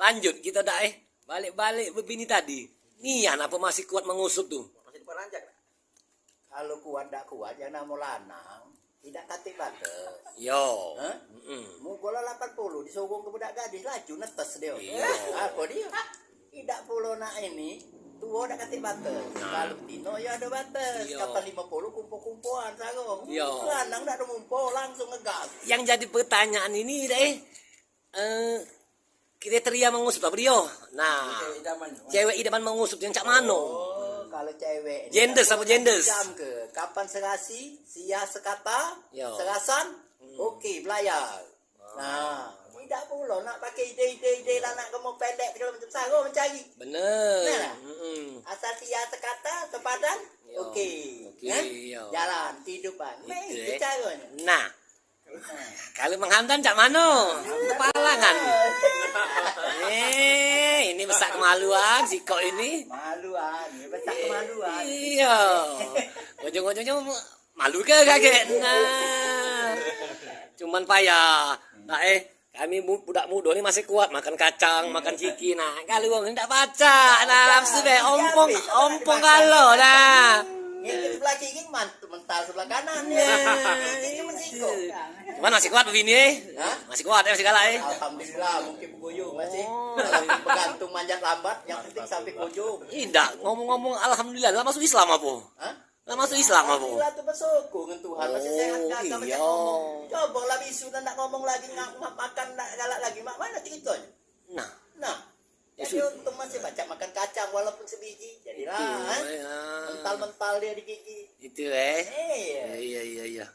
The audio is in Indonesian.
Lanjut kita dah balik begini tadi. Nih apa masih kuat mengusut tuh? Masih diperanjak. Kalau kuat tak kuat yang nama lanang tidak katik batas. Yo. Mau bola 80 disogong ke budak gadis laju netes dia. Iya. Apa dia? Tidak puluh nak ini tua dak katik batas. Kalau tino ya ada batas. Iya. Kapan 50 kumpul-kumpulan sarung. Iya. Lanang tak ada ngumpul langsung ngegas. Yang jadi pertanyaan ini kriteria mengusut apa Brio? Nah, cewek idaman mengusut yang cak mano? Oh, kalau cewek Genders apa genders? jam ke kapan serasi, sia sekata, Yo. serasan, oke belayar. Nah, tidak pula nak pakai ide lah nak kamu pendek segala macam sarung mencari. Bener. Nah, asal sia sekata, sepadan, Yo. oke. Oke, Kan? yo. Jalan kehidupan. Itu, Itu caranya. Nah, kalau menghantam cak mano? Kepalangan. Ini besar kemaluan si kok ini. Maluan, besar kemaluan. Iya. Ujung-ujungnya malu ke kakek? Nah, cuman payah. Nah, kami budak muda ini masih kuat makan kacang, makan ciki. Nah, kalau orang tidak baca, nah langsung deh ompong kalau nah. Yang sebelah kiri mental sebelah kanan. Ini cuma siko. Cuman masih kuat begini Masih kuat masih kalah Alhamdulillah mungkin berguyung masih. Bergantung manjat lambat, yang penting sampai ujung. Tidak, ngomong-ngomong alhamdulillah lah masuk Islam apa? Hah? Lah masuk Islam apa? Alhamdulillah tuh bersyukur dengan Tuhan masih sehat kagak iya. banyak ngomong. Coba lah bisu nak ngomong lagi makan nak galak lagi mak mana ceritanya? Nah. Jadi untung masih baca makan kacang walaupun sebiji. Jadilah ya. mental-mental dia di gigi. Itu Iya. iya